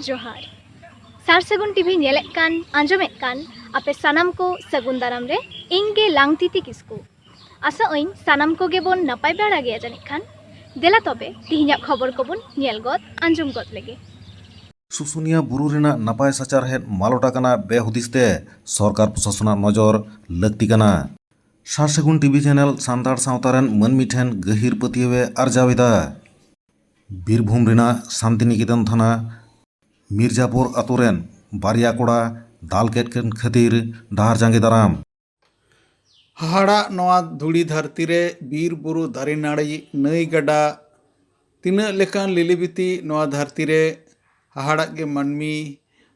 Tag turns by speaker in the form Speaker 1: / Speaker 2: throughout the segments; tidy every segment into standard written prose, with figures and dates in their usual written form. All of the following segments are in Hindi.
Speaker 1: जोहार सार सगुन टीवी नेलेत कान आंजमेत कान आपे सानाम को सगुन दाराम रे इंगे लांगतिति किसकु आशा ओइन सानाम को गेबोन नपाय बेड़ा गया जानिक खान देला तबे तिहिन्या खबर कोबोन नेल गद आंजम गद लेगे
Speaker 2: सुसुनिया बुरु रेना नपाय साचारहेद मालोटा काना बेहुदिसते सरकार प्रशासना नजर लक्ति काना। सार सगुन टीवी चैनल सान्ताड़ सावतारेन मानमि ठेन गहिर पतियवे आरजावेदा। बीरभूम रेना शांतिनिकेतन थाना मिर्जापुर आतुरेन बारिया कोड़ा दाल केट खातिर डाहार जांगे दाराम।
Speaker 3: हाहाड़ा नवा धुड़ी धरती रे बीर बुरु दारे नाड़ी नई गड़ा तीना लेकान लिलिबिती नवा धरती रे हाहाड़ा के मानमी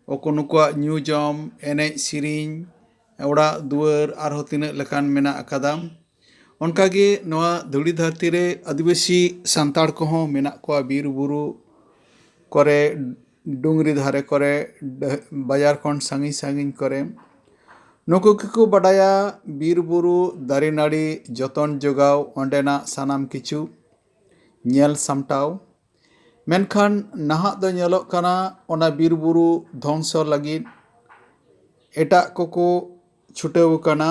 Speaker 3: ओकोनुका न्यू जम एने सिरिंग ओड़ा दुआर आरहो तीना लेकान मेना अकादाम उनकागे नवा धुड़ी धरती रे आदिवासी सांताड़ को मेना को बीर बुरु करे डुंगरी धारे करे बाजार खन सांगी सांगी करे नुकु को बडाया बीर बुरु दारे नाड़ी जतन जोगाव ओंडेना सानाम किचु नेल सामटाव मेनखान नाहा दो नेलोग काना ओना बीर बुरु ध्वंस लगिद एटा को छुटेव काना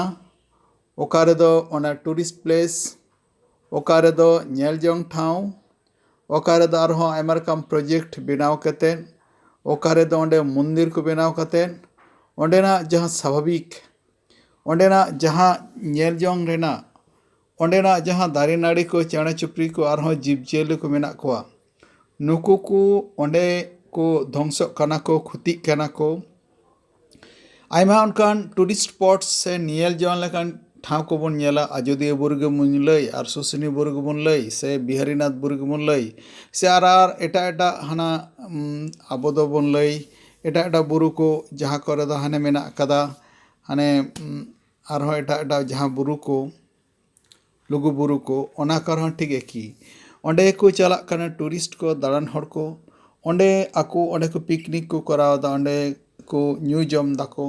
Speaker 3: ओकारे दो ओना टूरिस्ट प्लेस ओकारे दो नेल जंग ठाव ओकारे दो आरहों आयमा रकम प्रोजेक्ट बनाव कते ओकारे दो ओंडे मंदिर को बनाव कते ओंडेना जहाँ स्वाभाविक ओंडेना जहाँ नेल जंग रेना ओंडेना जहाँ दारे नाड़ी को चेणे चुपड़ी को आरहों जीव जियाली को मेना कोआ नुकु को ओंडे को ध्वंस काना को खुती काना को आयमा उनकान टूरिस्ट स्पॉट्स से नियल जवान लेकान ठाव को बन नेला अयोध्या बुरु के बन लई आर सुसुनी बुरु के बन लई से बिहारीनाथ बुरु के बन लई से आर एटा एटा हाना आबो दो बन लई एटा एटा बुरु को जहाँ करे दो हाने मेना कदा हाने आरहों एटा एटा जहाँ बुरु को लुगु बुरु को ओना करहों ठीक है कि ओंडे को चला कना टूरिस्ट को दाड़ान हर को ओंडे आको ओंडे को पिकनिक को कराव दा ओंडे को न्यू जम दाको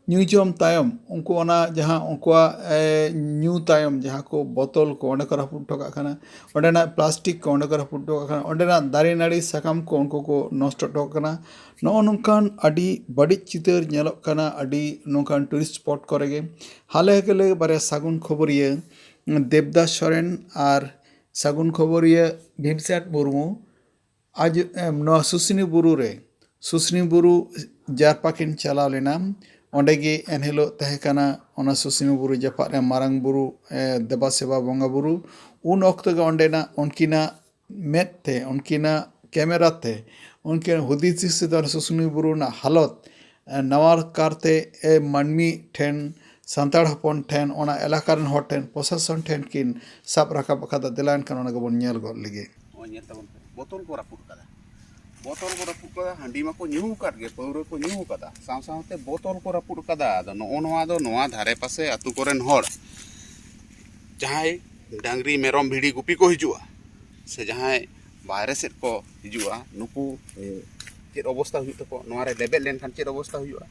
Speaker 3: न्यू जम तायम उनको ओना जहाँ उनको न्यू तायम जहाँ को बोतल को ओंडे को रफुट ठोका खाना ओंडे ना प्लास्टिक को ओंडे को रफुट ठोका खाना ओंडे ना दारे नाड़ी साकाम को उनको को नष्ट ठोका खाना नो नोंकान अडी बड़ी चितर नेलोग काना अडी नोंकान टूरिस्ट स्पॉट करेगे हाले के बारे सागुन खबरिया देवदास सोरेन आर सागुन खबरिया भीमसेन मुर्मू आज नवा सुसुनी बुरु रे सुसुनी बुरु जारपाकिन चलाव लेना ओंडेगे एनहिलो तहेकाना ओना सुसुनी बुरु जपात रे मारांग बुरु देवा सेवा बंगा बुरु उन ऑक्तो गे ओंडेना उनकिना मेद थे उनकिना कैमरा थे उनके हुदीस से दर सुसुनी बुरु ना हालत नवार कारते मानमी ठेन सान्ताड़ हपन ठेन ओना एलाकारन हर ठेन प्रशासन ठेन किन साब राकाब कादा दिलान कान ओना गबन नेल गद लगे
Speaker 4: बोतल को रापुट कदा हांडी मा को न्यू काट गे पौरो को न्यू कदा साव सावते बोतल को रापुट कदा आदो नोआ दो नोआ धारे पासे आतु कोरेन हर जहाय डांगरी मेरम भिड़ी गुपी को हिजुआ से जहाय बाहरे सेट को हिजुआ नुकु चेद अवस्था हुई तको नोआ रे लेबेल लेन खान चेद अवस्था हुआ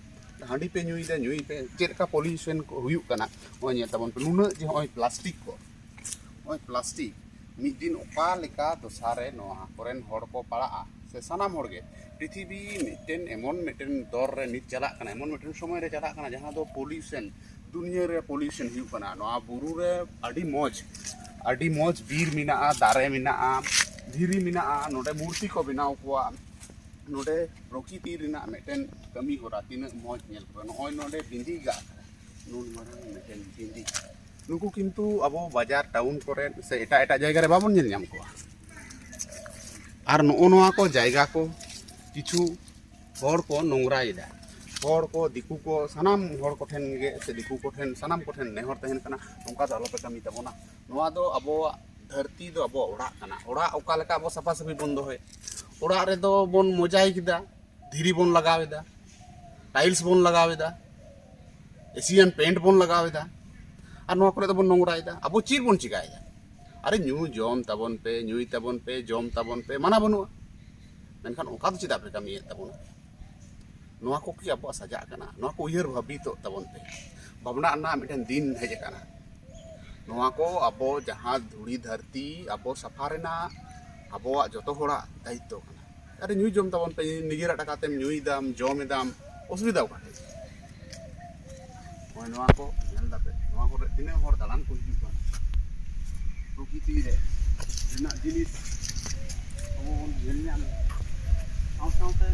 Speaker 4: हांडी पे न्यूई पे चेद का पॉल्यूशन को हुई कना ओय तबन नुना जे ओय प्लास्टिक मिद दिन ओका लेका दोसारे नोआ कोरेन हर को पड़ा से सानाम हर गे पृथ्वी मिटेन एमन मिटेन दर रे नित चला कना एमन मिटेन समय रे चला कना जहां दो पॉल्यूशन दुनिया रे पॉल्यूशन हुई कना नोआ बुरु रे अडी मौज बीर मिना दारे मिना धीरी मिना नोडे मूर्ति को बनाव कोआ नोडे प्रकृति रिना मिटेन कमी होरा तीन मौज नेल को नोय नोडे बिंदी गा नुन मारन मिटेन बिंदी नुकु किंतु अबो बाजार टाउन करे से एटा एटा जायगा रे बाबन नेल नाम को आर नोआ को जायगा को किछु हर को नोंगरा इदा हर को दिकु को सानाम हर को ठेन गे से दिकु को ठेन सानाम को ठेन नेहर तहन कना नोंका दो आलोपे कमी तबोना नोआ दो अबो धरती दो अबो ओड़ा कना ओड़ा ओका लेका अबो सफा सफी बन दो है ओड़ा रे दो बन मोजाई किदा धीरी बन लगावेदा टाइल्स बन लगावेदा एशियन पेंट बन लगावेदा और नोआ करे दो बन नोंगराइदा अबो चीर बन चिकायदा अरे न्यू जम ताबन पे न्यूई ताबन पे जम ताबन पे माना बनुआ मेनखान ओका दो चिदा पे कमी ताबन नोआ को कि अबो सजा कना नोआ को उयहर भाबित ताबन पे भावना ना मिटन दिन हेज कना नोआ को अबो जहाँ धुड़ी धरती अबो सफा रेना अबोआ जतो होड़ा दायित्व कना अरे ᱧᱩ ᱡᱚᱢ ᱛᱟᱵᱚᱱ ᱯᱮ ᱱᱤᱡᱮᱨᱟᱜ ᱴᱟᱠᱟ ᱛᱮᱢ ᱧᱩᱭᱫᱟᱢ ᱡᱚᱢᱮᱫᱟᱢ ᱚᱥᱩᱵᱤᱫᱟ ᱚᱠᱟᱴᱷᱮ ᱱᱚᱜᱼᱚᱭ ᱱᱚᱣᱟ ᱠᱚ ᱧᱮᱞ ᱫᱟᱯᱮ ᱱᱚᱣᱟ ᱠᱚᱨᱮ ᱛᱤᱱᱟᱹᱜ ᱦᱚᱲ ᱫᱟᱬᱟᱱ ᱠᱚ ᱦᱤᱡᱩᱜ ᱠᱟᱱᱟ ᱯᱨᱚᱠᱤᱛᱤ ᱨᱮ ᱨᱮᱱᱟᱜ ᱡᱤᱱᱤᱥ ᱟᱵᱚ ᱵᱚᱱ ᱧᱮᱞ ᱧᱟᱢ ᱥᱟᱶ ᱥᱟᱶᱛᱮ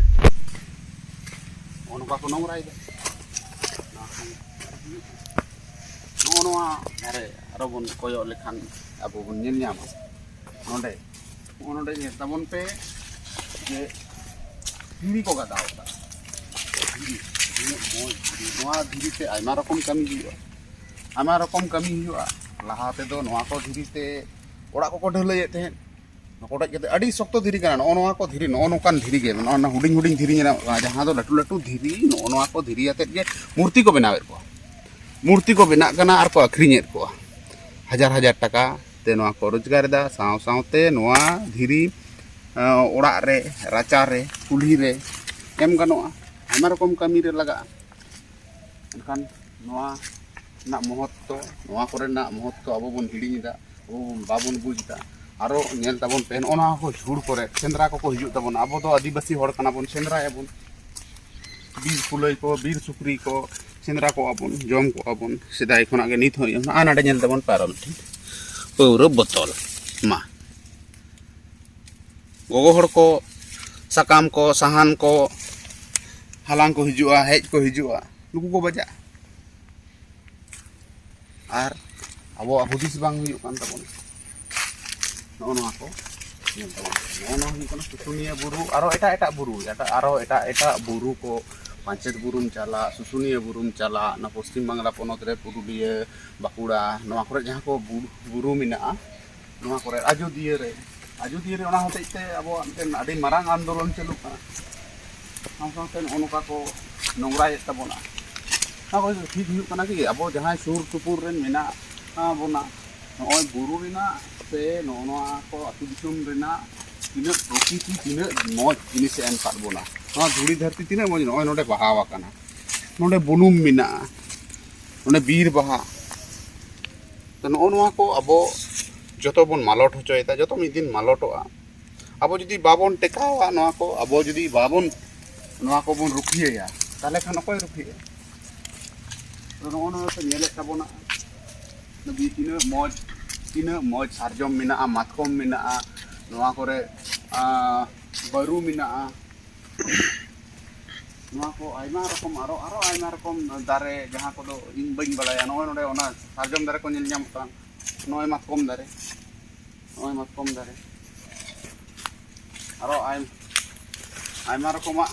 Speaker 4: ᱱᱚᱜᱼᱚ ᱱᱚᱝᱠᱟ ᱠᱚ ᱱᱚᱝᱨᱟᱭᱮᱫᱟ ᱱᱚᱜᱼᱚ ᱱᱚᱣᱟ ᱫᱷᱟᱨᱮ ᱟᱨᱚ ᱵᱚᱱ ᱠᱚᱭᱚᱜ ᱞᱮᱠᱷᱟᱱ ᱟᱵᱚ ᱵᱚᱱ ᱧᱮᱞ ᱧᱟᱢᱟ ᱱᱚᱰᱮ ᱱᱚᱜᱼᱚ ᱱᱚᱰᱮ ᱧᱮᱞ ᱛᱟᱵᱚᱱ ᱯᱮ ᱡᱮ ᱫᱷᱤᱨᱤ ᱠᱚ ᱜᱟᱫᱟᱣ ᱮᱫᱟ ᱫᱷᱤᱨᱤ ᱛᱤᱱᱟᱹᱜ ᱢᱚᱡᱽ ᱫᱷᱤᱨᱤ ᱱᱚᱣᱟ ᱫᱷᱤᱨᱤᱛᱮ ᱟᱭᱢᱟ ᱨᱚᱠᱚᱢ ᱠᱟᱹᱢᱤ ᱦᱩᱭᱩᱜᱼᱟ ᱟᱭᱢᱟ ᱨᱚᱠᱚᱢ ᱠᱟᱹᱢᱤ ᱦᱩᱭᱩᱜᱼᱟ ᱞᱟᱦᱟ ᱛᱮᱫᱚ ᱱᱚᱣᱟ ᱠᱚ ᱫᱷᱤᱨᱤᱛᱮ ᱚᱲᱟᱜ ᱠᱚᱠᱚ ᱰᱷᱟᱹᱞᱟᱹᱭᱮᱫ ᱛᱟᱦᱮᱸᱫ ᱠᱚᱴᱮᱡ ᱠᱟᱛᱮ ᱟᱹᱰᱤ শক্ত ᱫᱷᱤᱨᱤ ᱠᱟᱱᱟ ᱱᱚᱜᱼᱚ ᱱᱚᱣᱟ ᱠᱚ ᱫᱷᱤᱨᱤ ᱱᱚᱜᱼᱚ ᱱᱚᱝᱠᱟᱱ ᱫᱷᱤᱨᱤ ᱜᱮ ᱱᱚᱜᱼᱚ ᱦᱩᱰᱤᱧ ᱦᱩᱰᱤᱧ ધીરી ᱧᱮᱞᱚᱜ ᱠᱟᱱᱟ ᱡᱟᱦᱟᱸ ᱫᱚ ᱞᱟᱹᱴᱩ ᱞᱟᱹᱴᱩ ધીરી ᱱᱚᱜᱼᱚ ᱱᱚᱣᱟ ᱠᱚ ધીરી ᱟᱛᱮᱫ ᱜᱮ ᱢূর্তি ᱠᱚ ᱵᱮᱱᱟᱣᱮᱫ ᱠᱚᱣᱟ ᱢূর্তি ᱠᱚ ᱵᱮᱱᱟᱜ ᱠᱟᱱᱟ ᱟᱨ ᱠᱚ ᱟᱹᱠᱷᱨᱤᱧᱮᱫ ᱠᱚᱣᱟ ᱦᱟᱡᱟᱨ ᱦᱟᱡᱟর ᱴᱟᱠᱟ তে ᱱᱚᱣᱟ ᱠᱚ ᱨᱳᱡᱽᱜᱟᱨᱮᱫᱟ ᱥᱟᱶ ᱥᱟᱶᱛᱮ ᱱᱚᱣᱟ ᱫᱷᱤᱨᱤ ᱚᱲᱟᱜ ᱨᱮ ᱨᱟᱪᱟ ᱨᱮ ᱠᱩᱞᱦᱤ ᱨᱮ ᱮᱢ ᱜᱟᱱᱚᱜᱼᱟ ᱟᱭᱢᱟ ᱨᱚᱠᱚᱢ ᱠᱟᱹᱢᱤ ᱨᱮ ᱞᱟᱜᱟᱜᱼᱟ ᱮᱱᱠᱷᱟᱱ ᱱᱚᱣᱟ ᱨᱮᱱᱟᱜ ᱢᱚᱦᱚᱛᱛᱚ ᱱᱚᱣᱟ ᱠᱚᱨᱮᱱᱟᱜ ᱢᱚᱦᱚᱛᱛᱚ ᱟᱵᱚ ᱵᱚᱱ ᱦᱤᱲᱤᱧᱮᱫᱟ ᱟᱵᱚ ᱵᱟᱵᱚᱱ ᱵᱩᱡᱽᱫᱟ ᱟᱨᱚ ᱧᱮᱞ ᱛᱟᱵᱚᱱ ᱯᱮ ᱱᱚᱜᱼᱚ ᱱᱚᱣᱟ ᱠᱚ ᱡᱷᱩᱲ ᱠᱚᱨᱮ ᱥᱮᱸᱫᱽᱨᱟ ᱠᱚᱠᱚ ᱦᱤᱡᱩᱜ ᱛᱟᱵᱚᱱᱟ ᱟᱵᱚ ᱫᱚ ᱟᱹᱫᱤᱵᱟᱹᱥᱤ ᱦᱚᱲ ᱠᱟᱱᱟ ᱵᱚᱱ ᱥᱮᱸᱫᱽᱨᱟᱭᱟᱵᱚᱱ ᱵᱤᱨ ᱠᱩᱞᱟᱹᱭ ᱠᱚ ᱵᱤᱨ ᱥᱩᱠᱨᱤ ᱠᱚ ᱥᱮᱸᱫᱽᱨᱟ ᱠᱚᱣᱟ ᱵᱚᱱ ᱡᱚᱢ ᱠᱚᱣᱟ ᱵᱚᱱ ᱥᱮᱫᱟᱭ ᱠᱷᱚᱱᱟᱜ ᱜᱮ ᱱᱤᱛ ᱦᱚᱸ ᱱᱚᱰᱮ ᱧᱮᱞ ᱛᱟᱵᱚᱱ ᱯᱟᱨᱚᱢ ᱯᱟᱹᱣᱨᱟᱹ ᱵᱳᱛᱚᱞ ᱢᱟ ᱜᱚᱜᱚ ᱦᱚᱲ ᱠᱚ ᱥᱟᱠᱟᱢ ᱠᱚ ᱥᱟᱦᱟᱱ ᱠᱚ ᱦᱟᱞᱟᱝ ᱠᱚ ᱦᱤᱡᱩᱜᱼᱟ ᱦᱮᱡ ko ᱦᱤᱡᱩᱜᱼᱟ ᱱᱩᱠᱩ ᱠᱚ ᱵᱟᱡᱟᱜᱼᱟ ᱟᱨ ᱟᱵᱚᱣᱟᱜ ᱦᱩᱫᱤᱥ ᱵᱟᱝ ᱦᱩᱭᱩᱜ ᱠᱟᱱ ᱛᱟᱵᱚᱱᱟ ᱱᱚᱜᱼᱚ ᱱᱚᱣᱟ ᱠᱚ ᱧᱮᱞ ᱛᱟᱵᱚᱱ ᱱᱚᱜᱼᱚ ᱱᱚᱣᱟ ᱦᱩᱭᱩᱜ ᱠᱟᱱᱟ ᱥᱩᱥᱩᱱᱤᱭᱟᱹ ᱵᱩᱨᱩ ᱟᱨᱚ ᱮᱴᱟᱜ ᱵᱩᱨᱩ ᱟᱨᱚ ᱮᱴᱟᱜ ᱵᱩᱨᱩ ᱠᱚ ᱯᱟᱧᱪᱮᱛ ᱵᱩᱨᱩᱢ ᱪᱟᱞᱟᱜ ᱥᱩᱥᱩᱱᱤᱭᱟᱹ ᱵᱩᱨᱩᱢ ᱪᱟᱞᱟᱜ ᱚᱱᱟ ᱯᱚᱥᱪᱤᱢ ᱵᱟᱝᱞᱟ ᱯᱚᱱᱚᱛ ᱨᱮ ᱯᱩᱨᱩᱞᱤᱭᱟᱹ ᱵᱟᱸᱠᱩᱲᱟ ᱱᱚᱣᱟ ᱠᱚᱨᱮ ᱡᱟᱦᱟᱸ ᱠᱚ ᱵᱩᱨᱩ ᱢᱮᱱᱟᱜᱼᱟ ᱱᱚᱣᱟ ᱠᱚᱨᱮ ᱟᱡᱳᱫᱤᱭᱟᱹ ᱨᱮ ᱚᱱᱟ ᱦᱚᱛᱮᱡ ᱛᱮ ᱟᱵᱚᱣᱟᱜ ᱢᱤᱫᱴᱮᱱ ᱟᱹᱰᱤ ᱢᱟᱨᱟᱝ ᱟᱱᱫᱳᱞᱚᱱ ᱪᱟᱹᱞᱩᱜ ᱠᱟᱱᱟ ᱥᱟᱶ ᱥᱟᱶᱛᱮ ᱱᱚᱜᱼᱚ ᱱᱚᱝᱠᱟ ᱠᱚ ᱱᱚᱝᱨᱟᱭᱮᱫ ᱛᱟᱵᱚᱱᱟ ᱱᱚᱣᱟ ᱠᱚ ᱴᱷᱤᱠ ᱦᱩᱭᱩᱜ ᱠᱟᱱᱟ ᱠᱤ ᱟᱵᱚ ᱡᱟᱦᱟᱸᱭ ᱥᱩᱨ ᱥᱩᱯᱩᱨ ᱨᱮᱱ ᱢᱮᱱᱟᱜ ᱵᱚᱱᱟ ᱱᱚᱜᱼᱚᱭ ᱵᱩᱨᱩ ᱨᱮᱱᱟᱜ ᱥᱮ ᱱᱚᱜᱼᱚ ᱱᱚᱣᱟ ᱠᱚ ᱟᱹᱛᱩ ᱫᱤᱥᱚᱢ ᱨᱮᱱᱟᱜ ᱛᱤᱱᱟᱹᱜ ᱯᱨᱚᱠᱤᱛᱤ ᱛᱤᱱᱟᱹᱜ ᱢᱚᱡᱽ ᱡᱤᱱᱤᱥᱮ ᱮᱢ ᱟᱠᱟᱫ ᱵᱚᱱᱟ ᱱᱚᱣᱟ ᱫᱷᱩᱲᱤ ᱫᱷᱟᱹᱨᱛᱤ ᱛᱤᱱᱟᱹᱜ ᱢᱚᱡᱽ ᱱᱚᱜᱼᱚᱭ ᱱᱚᱰᱮ ᱵᱟᱦᱟᱣ ᱟᱠᱟᱱᱟ ᱱᱚᱰᱮ ᱵᱩᱱᱩᱢ ᱢᱮᱱᱟᱜᱼᱟ ᱱᱚᱰᱮ ᱵᱤᱨ ᱵᱟᱦᱟ ᱛᱚ ᱱᱚᱜᱼᱚ ᱱᱚᱣᱟ ko abo joto bon malot hocoyeda joto mid din malotoa abo judi babon tekawa noa ko abo judi babon noa ko bon rukhiyeya tale khan okoy rukhiye to no no se nyele tabona nabi tina moj sarjom menaa matkom menaa noa kore baru menaa noa ko aima rokom aro aima rokom dare jahan ko do ing bain balaya no node ona sarjom dare ko nyel nyam kan noy matkom dare aro aima rokomak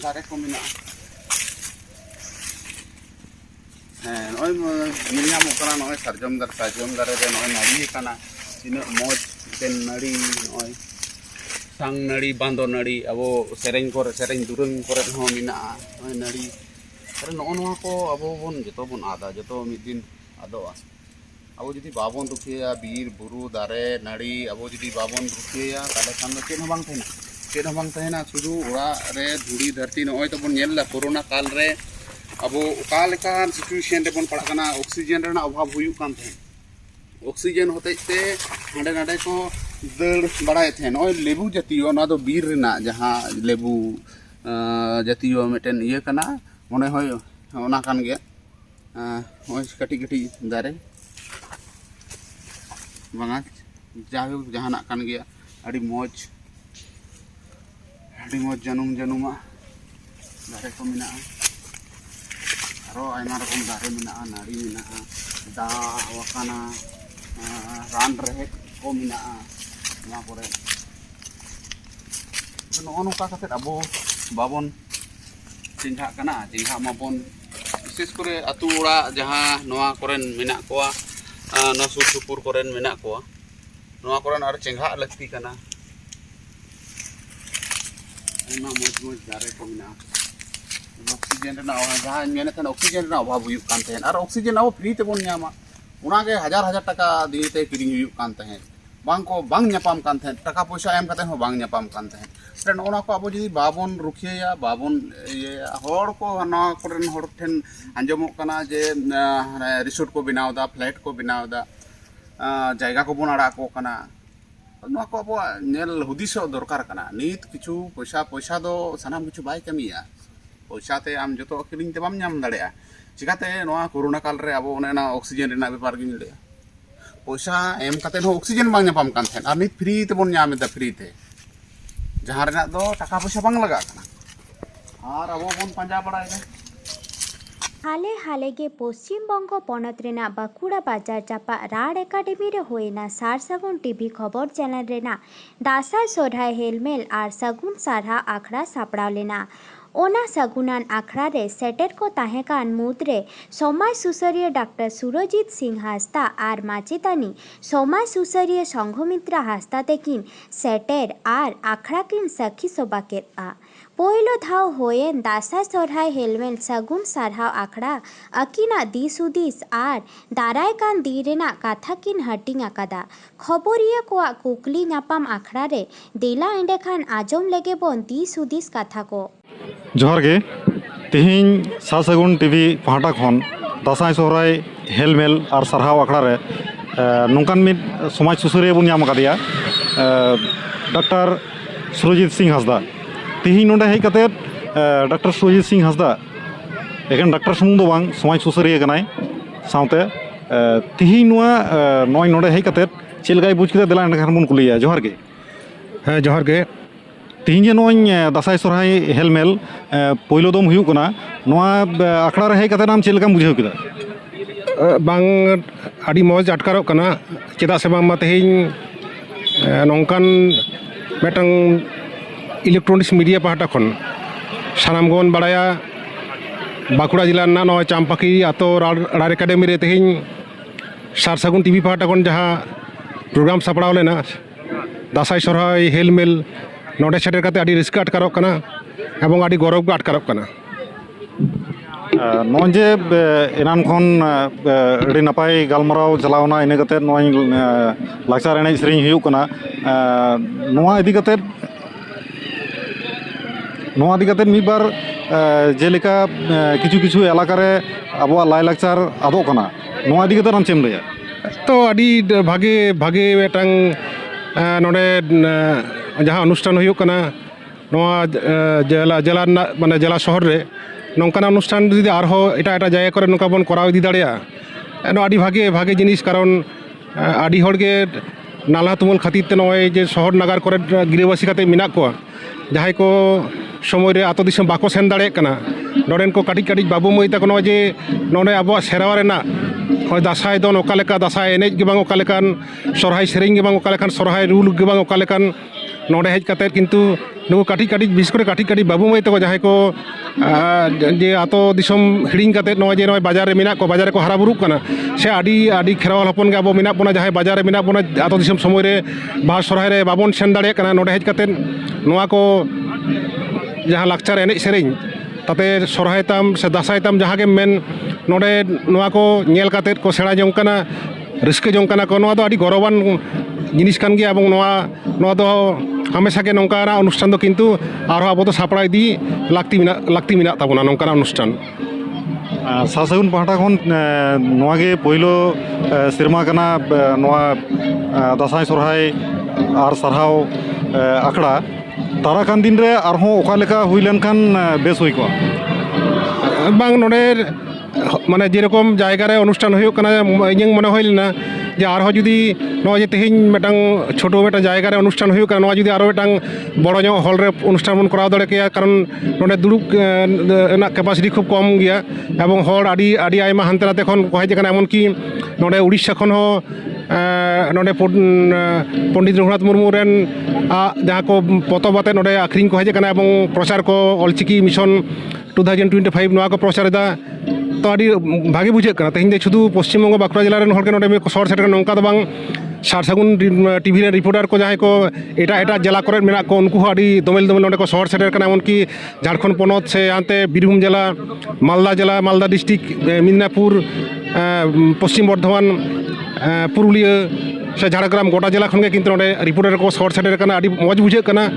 Speaker 4: dare ko menaa noy nyel nyam kana noy sarjom dare re noy nari kana tina moj ten nari noy sang nari bando nari abo sereng durung kore ho menaa noy nari are no noa ko abo bon joto bon ada joto mid din adoa abo judi babon rukhiya bir buru dare nari abo judi babon rukhiya tale khan do chen hong bang tahena sudu ora re dhuri dharti noy to bon nyel la corona kal re abo oka lekan situation re bon padak kana oxygen rena obhab huyuk kan the oxygen hotei te nade ko dar barai the noy lebu jatiyo na do bir rena jahan lebu jatiyo meten iye kana mone hoy ona kan ge hoy kati dare banga jahu jahanak kan gea adi moj januma dare ko menaa aro aima rokom dare menaa nari menaa da wakana ran rehe ko menaa noa kore no nongka kate abo babon cingha kana cingha mabon bises kore atu ora jahan noa koren menak koa no sur supur koren menak koa noa koren ar cingha lakti kana aima moj dare ko menaa oxygen rena jahan mene than oxygen rena obhab huyuk kan tehen ar oxygen abo free te bon nyama una ge hajar taka diye te kiring huyuk kan tehen bang nyapam kan tehen taka poisa em kate ho bang nyapam kan tehen dan ona ko abo judi babon rukhiya babon hor ko na koren hor ten anjomok kana je resort ko benaw da flat ko benaw da jayga ko bon ara ko kana नोआ को अब नेल हुदिसो दरकार कना नित किछु पैसा दो सानाम किछु बाय कमिया पैसा ते आम जतो किलिंग ते बाम नाम दाड़ेया चिकाते नोआ कोरोना काल रे अब ओनेना ऑक्सीजन रेना बेपार गिन ले पैसा एम काते हो ऑक्सीजन बांग नापाम कान थेन आर नित फ्री ते बोन नाम एदा फ्री ते जहां रेना दो टाका पैसा बांग लगा कना आर अब बोन पंजा बड़ाय दे
Speaker 5: हाले हाले के पश्चिम बंग पनत रेना बाकुड़ा बाजार चापा राड एकाडेमी रे होइना सार सगुन टीवी खबर चैनल रेना दासाय सोरहाय हेलमेल आर सगुन सारहा आखड़ा सापड़ाव लेना ओना सगुनान आखड़ा रे सेटेर को ताहेकान मुद्रे समाज सुसरिय डॉक्टर सुरजीत सिंह हास्ता आर माचेतानी समाज सुसरिय संघमित्रा हास्ता तेकिन सेटेर आर आखड़ा किन सखी सोबाकेत आ पोइलो धाव होयेन दासाय सोरहाय हेलमेल सगुन सारहाव आखड़ा अकिना दिसुदिस आर दाराय कान दीरेना काथा किन हटिंग आकादा खबरिया कोआ कुकली नापाम आखड़ा रे देला एंडे खान आजम लेगे बोन दिसुदिस काथा को
Speaker 6: जोहार गे तिहिन सासगुन टीवी पाहटा खन दासाय सोहराय हेलमेल और सारहाव आखड़ा रे नोंकान मिद समाज सुसुरिया बुन नाम कादिया डॉक्टर सुरजीत सिंह हांसदा तिहिन नोंडे हेज काते डॉक्टर सुरजीत सिंह हांसदा एखान डॉक्टर सुमुंग दो बांग समाज सुसुरिया कनाय सावते तिहिन नोय नोंडे हेज काते चेलगाय बुझ केते देला एंडे खान बुन कुलिया जोहार गे
Speaker 7: हाँ जोहार गे
Speaker 6: तिहिन जे नोय दासाय सोहराय हेलमेल पहिलो दम हुयुग कना नोआ आखड़ा रे हेज काते नाम चेलकाम बुझाव केदा
Speaker 7: बांग आदि मौज आटकारों कना चेदा से बांग तेहिन नौकान मेटंग इलेक्ट्रॉनिक्स मीडिया पाहटा खन सानामगन बाड़ाया बाकुड़ा जिला ना नौ चांपाकी आतो राड एकाडेमी रे तेहिन सार सगुन टीवी पाहटा खन जहाँ प्रोग्राम सापड़ाव लेना दासाय सोहराय हेलमेल नोडे सेटर काते आदि रिस्क आटकारों कना एवं आदि गौरव आटकारों कना
Speaker 6: नॉन जे एनान खन अड़ी नपाय गालमाराव चलावना इना कते नॉय लाक्चार एनेज सेरेñ हुयुग कना नोआ इदि कते मिद बार जेलेका किछु किछु एलाका रे आबो लाई लाक्चार आदो कना नोआ इदि कते नाम चेम लया
Speaker 7: तो आदि भागे भागे मेटंग नोडे जहाँ अनुष्ठान हुयुग कना नोआ जिला माने जिला शहर रे नौकाना अनुष्ठान जुदी आरहो एटा एटा जायगा करे नौका बन कराव इदी दाड़ेया एनो आदि भागे भागे जिनिस कारण आदि हड़गे नाला तुमल खातिर ते नय जे शहर नगर करे गिराबासी काते मिना को जहां को समय रे आतो दिसम बाको सेन दाड़े कना नोडेन को काटिज काटिज बाबू मई तक नय जे नोडे आबो सेरावा रेना हय दासाय दन ओका लेका दासाय एनेज गे बांग ओका लेकान सरहाय सेरेñ गे बांग ओका लेकान सरहाय रूल गे बांग ओका लेकान नोडे हेज काते किंतु नुकु काटिज काटिज विशेष करे काटिज काटिज बाबू मई तक जहां को जे आतो दिसम हिड़िंग काते नय जे नय बाजार रे मिना को बाजार को हारा बुरुक कना से आदि आदि खेरवाल हपन गे आबो मिना बोना जहां बाजार रे मिना बोना आतो दिसम समय रे बाहा सरहाय रे बाबन सेन दाड़े कना नोडे हेज काते नोआ को जहाँ लाक्चार एनेज सेरेñ ताते सरहाय ताम से दासाय ताम जहाँ के मेन नोडे नोआ को नेल काते को सेड़ा जोंग कना रिस्क जोंग कना को नोआ दो आदि गौरवान जिनिस कान गया एवं नोआ दो हमेशा के नौकाना अनुष्ठान दो किंतु आरो आबो तो सापड़ा इदी लाक्ति मिना ताबोना नौकाना अनुष्ठान
Speaker 6: सासगुन पाहटा खन नोआ गे पहिलो सिरमा कना नोआ दासाय सोहराय आर सारहाव आखड़ा ताराकान दिन रे आरहों ओका लेका हुई लेनखान बेस हुई को
Speaker 7: बांग नोडे माने जेरकम जायगा रे अनुष्ठान हुयुग कना इᱧ मने होय लेना जे आरो जुदी नो जे तेहिñ मेटांग छोटो मेटा जायगा रे अनुष्ठान हुयुग कना नो जुदी आरो मेटांग बड़ो जो हॉल रे अनुष्ठान बन कराव दड़े के कारण नोडे दुरुब ना कैपेसिटी खूब कम गया एवं हॉल आदि आदि आयमा हानते नाते खन को हेज कना एमन की नोडे उड़ीसा खन हो नोडे पंडित रघुनाथ मुर्मू रेन जहाँ को पतब आते नोडे आखरिंग को हेज कना एवं प्रचार को ऑलचिकी मिशन 2025 नोआ को प्रचार दा तो आदि भागे बुझे कना तेहिñ दे शुधु पश्चिम बंग बाकुड़ा जिला रेन हर के नोडे में शहर सेटर नौका दो बांग सार सगुन टीवी रे रिपोर्टर को जहाँ को एटा एटा जिला करे मेना को उनको आदि दोमेल दोमेल नोडे को शहर सेटर कना एमन की झारखंड पनत से आनते बीरभूम जिला मालदा डिस्ट्रिक्ट मिदनापुर पश्चिम बर्धमान पुरुलिया से झाड़ग्राम गोटा जिला खन के किंतु नोडे रिपोर्टर को शहर सेटर कना आदि मौज बुझे कना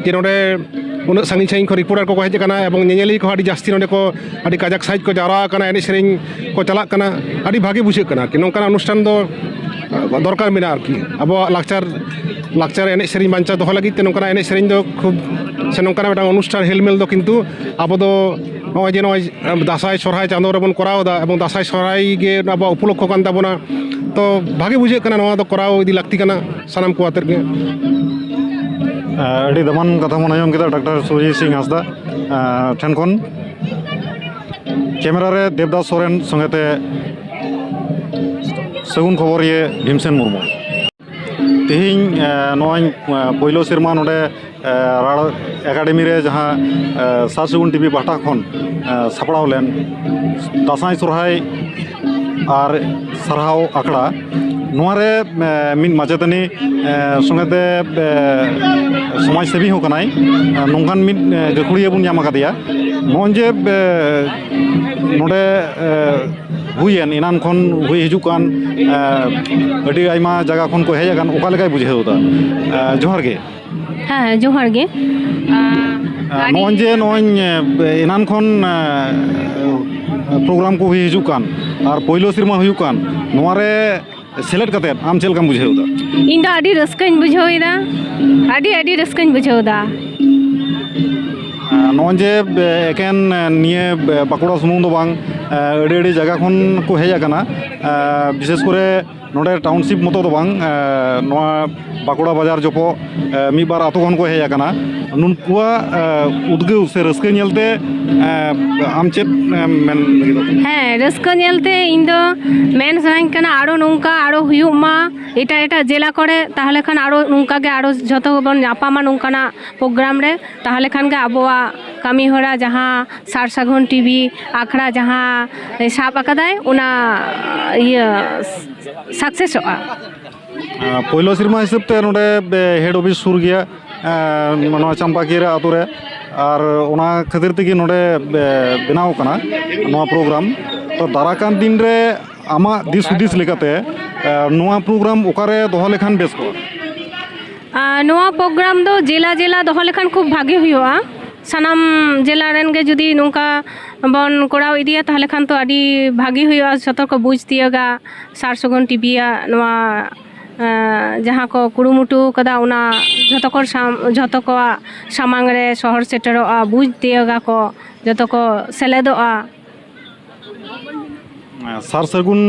Speaker 7: जे नोडे उन साँगी साँगी को रिपोर्टर को हेज कना एवं नेनेली को आदि जास्ती नोडे को आदि काजाक साइज को जारा कना एने सेरेñ को चला कना आदि भागे बुझे कना कि नौकाना अनुष्ठान दो दरकार मेना आरकी अब लाक्चार लाक्चर एने सेरिंग बांचा दोहो लगित ते नोंकाना एने सेरिंग दो खूब से नोंकाना मिदटां अनुष्ठान हेलमेल दो किन्तु आबो दो नॉय जे नॉय दासाय सरहाय चांदो रेबन कराव दा एबं दासाय सरहाय गे आबो उपलक्ष्य कान ताबोना तो भागे बुझे कना नोआ दो कराव इदी लाक्ति कना सानाम को आतर गे
Speaker 6: अड़ी दमान कथा मन आंजम केदा डॉक्टर सुरजीत सिंह हांसदा ठेन खन कैमरा रे देवदास सोरेन संगेते सगुन खबर ये भीमसेन मुर्मू तेहिं नॉय पहिलो सेरमा नोडे राड़ एकाडेमी रे जहाँ सार सगुन टीवी पाहटा खन सापड़ाव लेन दासाई सोरहाय और सारहाव आखड़ा नोआरे मिन माचेतानी संगेते समाजसेवी होकनाय नोंकान मिन गाखुड़िया बुन नाम आकादिया नॉन जे नोडे हुयेन इनान खन हुई हिजुकान अड़ी आयमा जगह खन को हेज आकान ओका लेकाय बुझेउदा जोहार गे
Speaker 8: हाँ जोहार गे
Speaker 6: नॉन जे नॉन इनान खन प्रोग्राम को हुई हिजुकान और पहिलो सिरमा हुयुकान नोआरे सेलेक्ट कते आम चेलकाम बुझेउदा
Speaker 8: इन दा आडी रस्काñ बुझावइदा आडी रस्काñ बुझावदा
Speaker 6: नॉन जे एकेन निये बाकुड़ा सुमुंग दो बांग अड़ी जगह खन को हेज आकाना विशेष करे नोडे टाउनशिप मतो दो बांग नोआ बाकुड़ा बाजार जपो मी बार आतो खन को हेज आकाना नुनकुआ उद्गेव से रस्के नेलते आम चेत मेन
Speaker 8: हाँ रस्का नेलते इन दो मेन सनाñ कना आरो नोंका आरो हुयुग मा एटा एटा जिला करे ताहले खान आरो नोंका गे आरो जतो बन नापामा नोंकाना प्रोग्राम रे ताहले खान गे आबोआ कामी होरा जहाँ सार सागुन टीवी आखड़ा जहाँ साब आकादाय उना ये सक्सेस होगा
Speaker 6: पहिलो सिरमा हिसाब ते नोडे हेड ऑफिस सुर गया मनवा चंपाकीर आतु रे और ओना खातिर तेगी नोडे बनाव कना नोआ प्रोग्राम तो दाराकान दिन रे आमा दिस हुदिस लेकाते नोआ प्रोग्राम ओकारे दोहो लेखान बेस को
Speaker 8: नोआ प्रोग्राम दो जिला जिला दोहो लेखान खूब भागे हुआ सानाम जिला रेन गे जुदी नोंका बन कोराव इदिया ताहले खान तो आडी भागी हुआ जतो को बुझ तियागा सार सगुन टीवी नोआ जहाँ को कुरुमुटु कदा उना जतो को सामांग रे शहर सेटरोआ बुझ तियागा को जतो को सेलेदोआ
Speaker 6: सार सगुन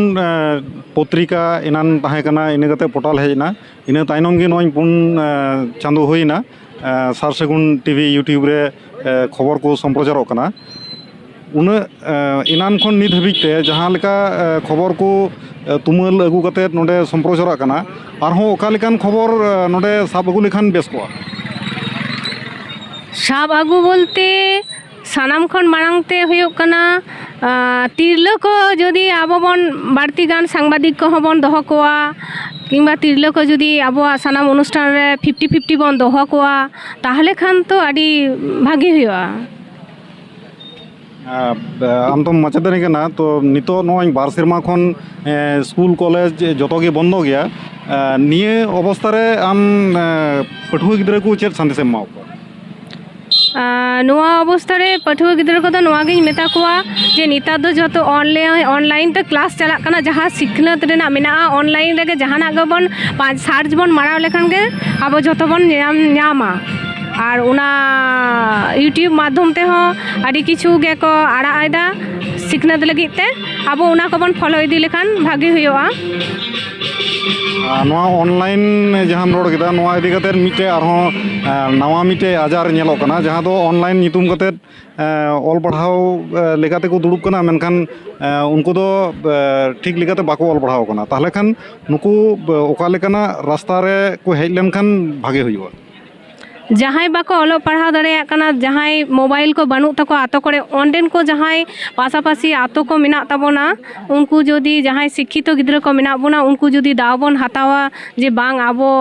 Speaker 6: पत्रिका इनान ताहे कना इनगते पोर्टल हेजना इना ताइनम गे नोय पुन चांदो होइना सार सगुन टीवी यूट्यूब रे खबर को सम्प्रचार कना उन इनान खन नित हबिते जहाँ लेका खबर को तुमल अगु कते नोडे सम्प्रचार कना आरहों ओका लेकान खबर नोडे साब अगु लेखान बेस को
Speaker 8: साब आगु बोलते सानाम खन मारांगते हुयुग कना तिरलो को जदि आबो बन बाड़ती गान सांबादिक को बन दोहो कोआ किंबा तिरलो को जदि आबो सानाम अनुष्ठान रे 50-50 बन दोहो कोआ ताहले खान तो आडी भागी हुआ
Speaker 6: आम तो माचेदानी कना तो नितो नोय बार सेरमा खन स्कूल कॉलेज जतो गे बंद गया निये अवस्था रे आम पठुआ गिद्रा को चेत संदेश एमाव को
Speaker 8: नोआ अवस्था रे पठुआ गिद्रा को तो नोआ गे मेता कोआ जे निता दो जतो ऑनलाइन ते क्लास चला कना जहाँ सिखनत रेना मेना ऑनलाइन रे जहाना गे बन सर्च बन माराव लेखान गे आबो जतो बन न्यामा और उना यूट्यूब माध्यम ते हो आडी किछु गे को आड़ा आयदा सिखनत लगित ते आबो उना को बन फॉलो इदी लेखान भागी हुआ
Speaker 6: नोआ ऑनलाइन जहाँ रोड केदा नोआ इदी कते मिटे आरहों नवा मिटे आजार नेलो कना जहाँ दो ऑनलाइन नितुम कते ऑल पढ़ाव लेकाते को दुड़ुब कना मेनखान उनको दो ठीक लेकाते बाको ऑल पढ़ाव कना ताहले खान नुकु ओका लेकाना रास्ता रे को हेज लेनखान भागे हुआ
Speaker 8: जहाँ बाको ऑलो पढ़ाव दाड़ेया कना जहाँ मोबाइल को बनू तको आतो करे ऑनलाइन को जहाँ पासापासी आतो को मिना ताबोना उनको जोदी जहाँ शिक्षित गिद्रा को मिना बोना उनको जोदी दावबन हतावा जे बांग आबो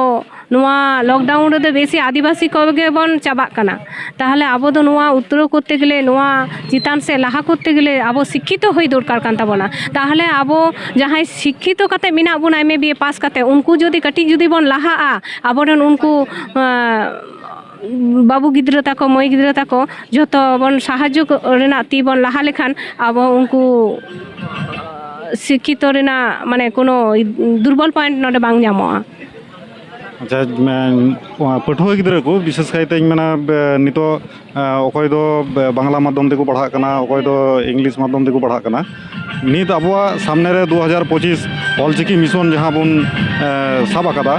Speaker 8: नुआ लॉकडाउन रे बेसी आदिवासी को गे बन चाबा कना ताहले आबो दो नुआ उत्तर करते गेले नुआ चितान से लाहा करते गेले आबो शिक्षित होई दरकार कान ताबोना ताहले आबो जहाँ शिक्षित कते मिना बोना MBA पास कते उनको जोदी कटी जोदी बन लाहा आबोरन उनको बाबू गिद्रा ताको मई गिद्रा ताको जतो बन साहाज्य रेना ती बन लाहा लेखान आबो उनको शिक्षित रेना माने कोनो दुर्बल पॉइंट नोडे बांग जामोआ
Speaker 6: अच्छा पढ़ुआ गिद्रा को विशेष कायते मेना नितो अखय दो बांग्ला माध्यम तेको पढ़ा कना अखय दो इंग्लिश माध्यम तेको पढ़ा कना नित आबुआ सामने रे 2025 ऑलचिकी मिशन जहां बुन साब आकादा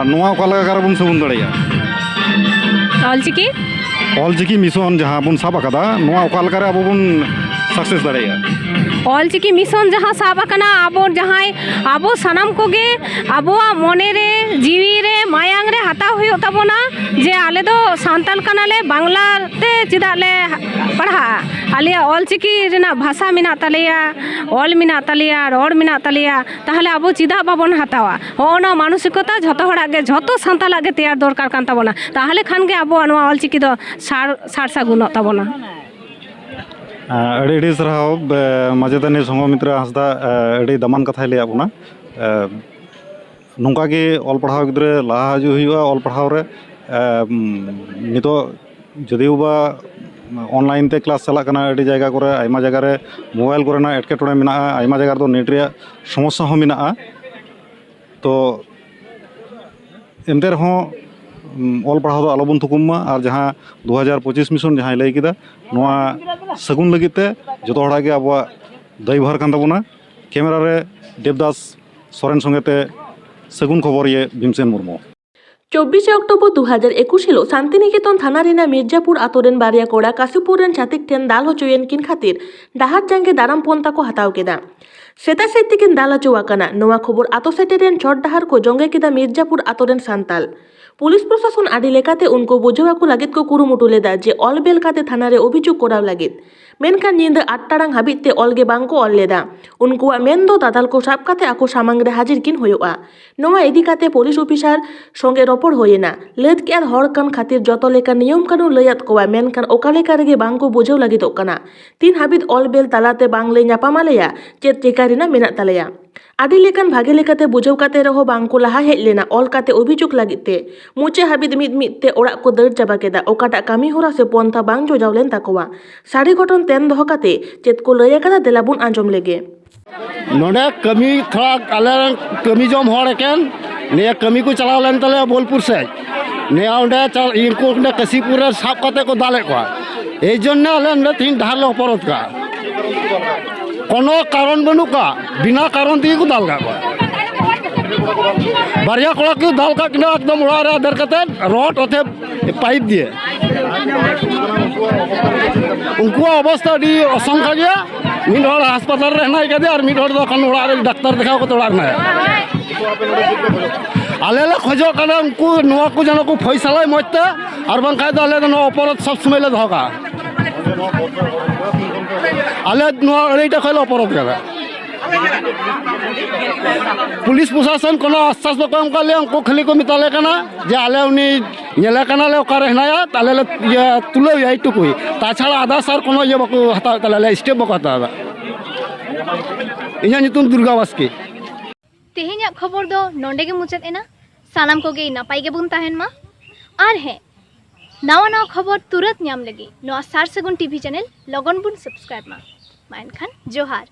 Speaker 6: नोआ ओका लगा कर बुन सबुन दड़ेया ऑलचिकी मिशन जहां बुन साब आकादा नोआ ओका लगा रे आबो बुन सक्सेस दड़ेया
Speaker 8: ऑलचिकी मिशन जहाँ साब आकना आबो जहाँ आबो सनाम कोगे आबो मोने रे जीवी रे मायांग रे हताव हुयो तबोना जे आले दो सांताल कनाले बांग्ला ते चिदा ले पढ़ा आले ऑलचिकी रेना भाषा मिना तलेया ऑल मिना तलेया रोड मिना तलेया ताहले आबो चिदा बाबन हतावा होना मानसिकता झतो हड़ा गे झतो सांताल गे तैयार दरकार कान तबोना ताहले खान गे आबो नवा ऑलचिकी दो सार सागुन तबोना
Speaker 6: अड़ी सराव मजेदानी संगमित्र हांसदा अड़ी दमान कथा ले आबोना नोंका गे ऑल पढ़ाव गिद्रे लाहा हजू हुआ ऑल पढ़ाव रे नितो जदिव बा ऑनलाइन ते क्लास चला कना अड़ी जगह करे आयमा जगह रे मोबाइल कोरेना एटकेटोड़े मेना आयमा जगह दो नेट रे समस्या हो मेना तो एंते रहो ऑल पढ़ाव आलोबन थुकुमा और जहाँ 2025 मिशन जहाँ लई किदा नोआ सगुन लगते जो हड़ागे अब दायभार कान ताबोना कैमरा रे देवदास सोरेन संगेते सगुन खबर ये भीमसेन मुर्मू
Speaker 9: 24 অক্টোবর 2021 হিলো শান্তিনিকেতন থানা রেনা মির্জাপুর আতরেন বারিয়া কোড়া কাশিপুরেন ছাতিক ঠেন দাল হচুয়েন কিন খাতির ডাহার জাঙ্গে দারাম পন্তা को हताव केदा सेता सेती किन दाल हचुआकाना नोआ खबर आतो सेटेरेन छट डाहार को जंगे केदा मिर्जापुर आतरेन सांताल पुलिस प्रशासन आदि लेकाते उनको बुझावा को लागित को कुरुमुटु लेदा जे ऑल बेल काते थाना रे अभियोग कराव लागित मेनखान नींद 8 टाड़ांग हाबिते ऑल गे बांग को ऑल लेदा उनको मेन दो दादाल को साब काते आको सामांग रे हाजिर किन होयोआ नोआ इदी काते पुलिस ऑफिसर संगे रपड़ होयेना लेद के आर हड़ कान खातिर जतो लेका नियम कानून लयत कोवा मेनखान ओका लेका रेगे बांग को बुझाव लागितोग काना तीन हाबित ऑल बेल तालाते बांग ले ᱧᱟᱯᱟᱢᱟᱞᱮᱭᱟ चेत ᱪᱮᱠᱟᱨᱤᱱᱟ मेना तालेया आदि लेकान भागे लेकाते बुझाव काते रहो बांग को लाहा हेज लेना ऑल काते अभियोग लागिते मुचे हाबित मिद मिदते ओड़ा को दर चाबा केदा ओकाटा कामी होरा से पंथा बांग जोजाव लेन ताकोवा साड़ी घटन तेन दह काते चेत को लय कादा देलाबुन आंजम लेगे
Speaker 10: नोडे कमी थोड़ा आले कमी जम हड़ एकेन ने कमी को चलाव लेन तले बोलपुर से ने ओंडे इनको काशीपुर साब काते को दाले को एई जन्ने आले ने तीन ढाल लो अपराध का कोनो कारण बनू का बिना कारण दिए को दाल का बारिया कोड़ा को दाल का किना एकदम उड़ा रे दर कते रोड ओथे पाइप दिए उनको अवस्था दी असंख्य गया मिड हड़ अस्पताल रे हनाय कदे और मिड हड़ दो कन उड़ा रे डॉक्टर दिखाओ को तोड़ा ना आले ले खोजो कना उनको नोआ को जनो को फैसला मजते और बंका दो आले नो अपराध सब समय ले धोका आले नोआ एटा खैलो अपराध का पुलिस प्रशासन कोनो आश्वास बको हमका ले हमको खाली को मिताले कना जे आले उनी नेले कना ले ओकारे हनाया ताले ले ये तुलो याई टुकुई ताछाड़ा आधा सर कोनो ये बको हता ताले ले स्टेप बको हता इन्या नितुम दुर्गा बास्के
Speaker 1: तेहेन्या खबर दो नोंडे गे मुचाद एना सानाम कोगे नापाई गे बुन ताहेन मा आर है नावा नावा खबर तुरंत ᱧᱟᱢ लगी नोआ सार सगुन टीवी चैनल लगन बुन सब्सक्राइब मा एनखान जोहार।